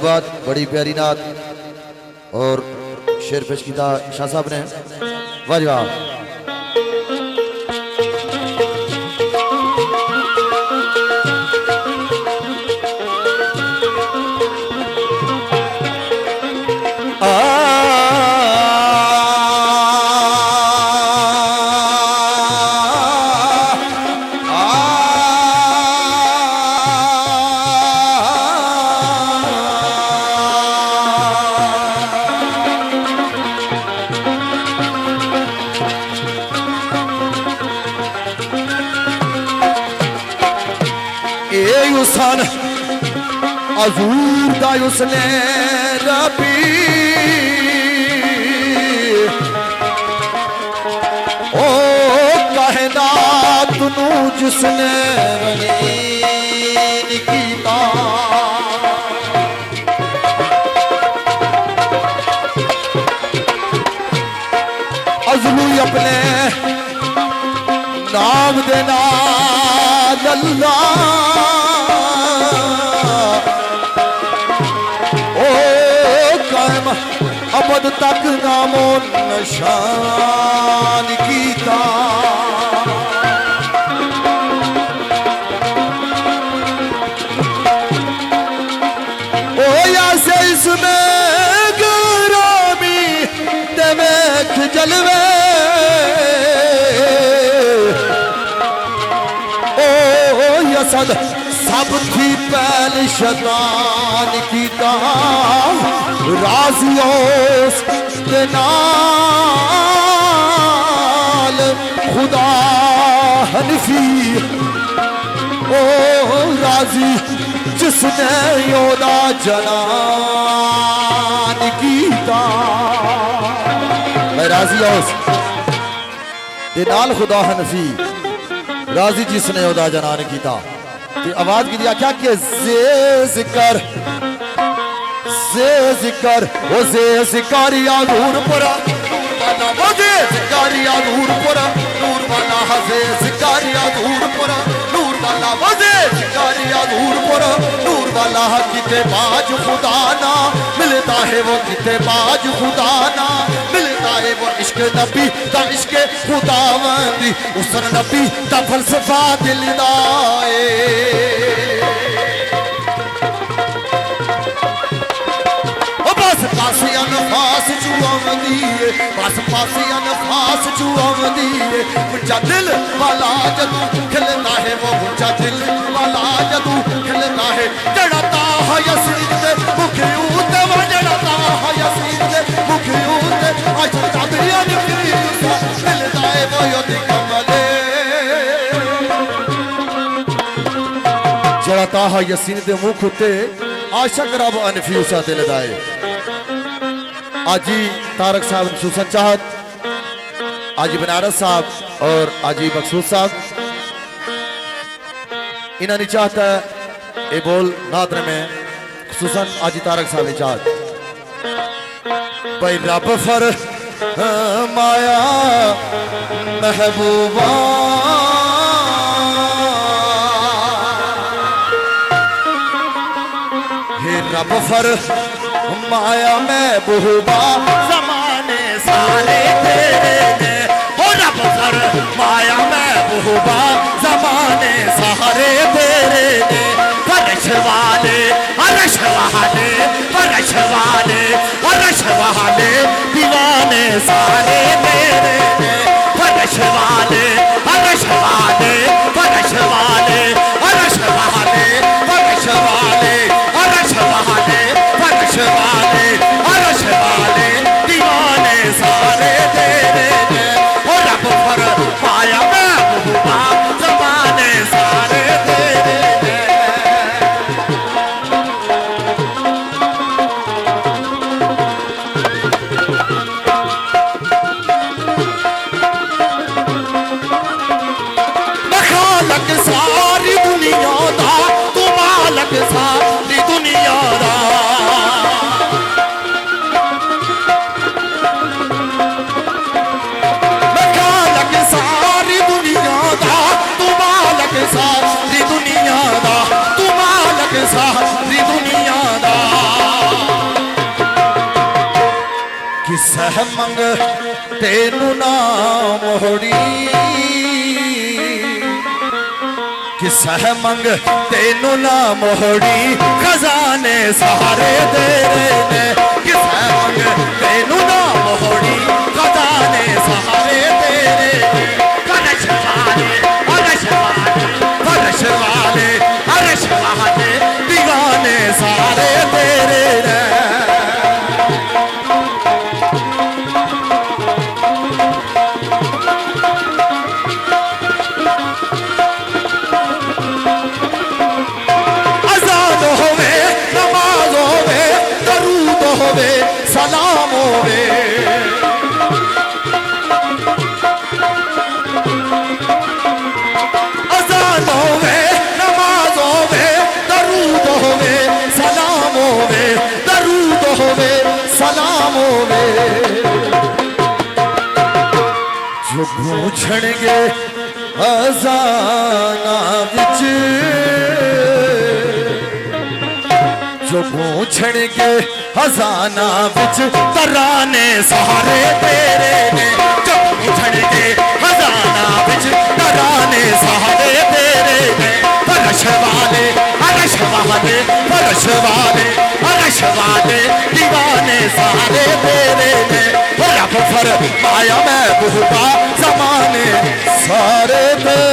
बात बड़ी प्यारी नात और शेर पेश किया शाह साहब ने। वाह वाह। हुसन अजूर दा उसने रबी ओ कहदा तू जिसने कीता अजलू अपने नाम देना अल्लाह अबद तक नामो निशान कीता ओ यासे इसमें गुरामी देख जलवे ओ यसद सब थी पहल शैतान कीता राजियों के नाल खुदा हनफी ओ राजी जिसने योदा जनान कीता राजियों के नाल खुदा हनफी राजी जिसने योदा जनान कीता। आवाज की दिया क्या कि जिक्र वो जिकारिया नूर पुरा वो जिकारिया नूर पुरा नूर वाला हजे जिकारिया नूर पुरा नूर वाला वो जिकारिया नूर पुरा नूर वाला किते बाज खुदा ना मिलता है वो किते बाज खुदा ना मिलता है वो इश्क नबी दा इश्क खुदावंदी उसन नबी दा फलसफा दिल दा पासे अनफास चुआवंदी बस पासे अनफास चुआवंदी मुझा दिल वाला जदू खिलता है वो मुझा दिल वाला जदू खिलता है जड़ता है यसीन दे मुखयूत वो जड़ता है यसीन दे मुखयूत आज तबिया निकली खिलता है वो योद कमले जड़ता है यसीन दे मुख उते आशक रब अनफ्यूसा दिल दाए। आजी तारक साहब सुसन चाहत, आजी बनारस साहब और आजी मकसूद साहब इन्होंने चाहता है ये बोल नादर में सुसन आजी तारक साहब ने चाहत भाई रब फर माया महबूबा हे रब फर माया महबूबा ज़माने सारे तेरे ने हो रब फर माया महबूबा ज़माने सारे तेरे ने फरश वाले अरश वाले फरश वाले अरश वाले दीवाने सारे तेरे ने फरश वाले अरश वाले फरश वाले अरश वाले फरश वाले अरश वाले फरश वाले अरश वाले दीवाने सारे तेरे ने हो रब फर पाया महबूबा ज़माने सारे तेरे ने। सह मंग तेनू ना मोहड़ी कि सह मंग तेनू ना मोहड़ी खजाने सहारे तेरे ने कि सह मंग तेनू ना मोहड़ी खजाने सहारे तेरे अरश वाले अरश वाले फर्श वाले अर्श वाले दीवाने सारे तेरे ने अज़ान होवे नमाज होवे दरूद होवे सलाम होवे अज़ान होवे नमाज होवे दरूद होवे सलाम होवे दरूद होवे सलाम होवे जो पूछणगे अज़ाना विच जो पूछणगे हज़ाना विच तराने सहारे तेरे ने जो पूछणगे हज़ाना विच तराने सहारे तेरे ने फर्श वाले अर्श वाले फर्श वाले अर्श वाले दीवाने सहारे तेरे ने रब फरमाया मैं बहुबा ज़माने सारे तेरे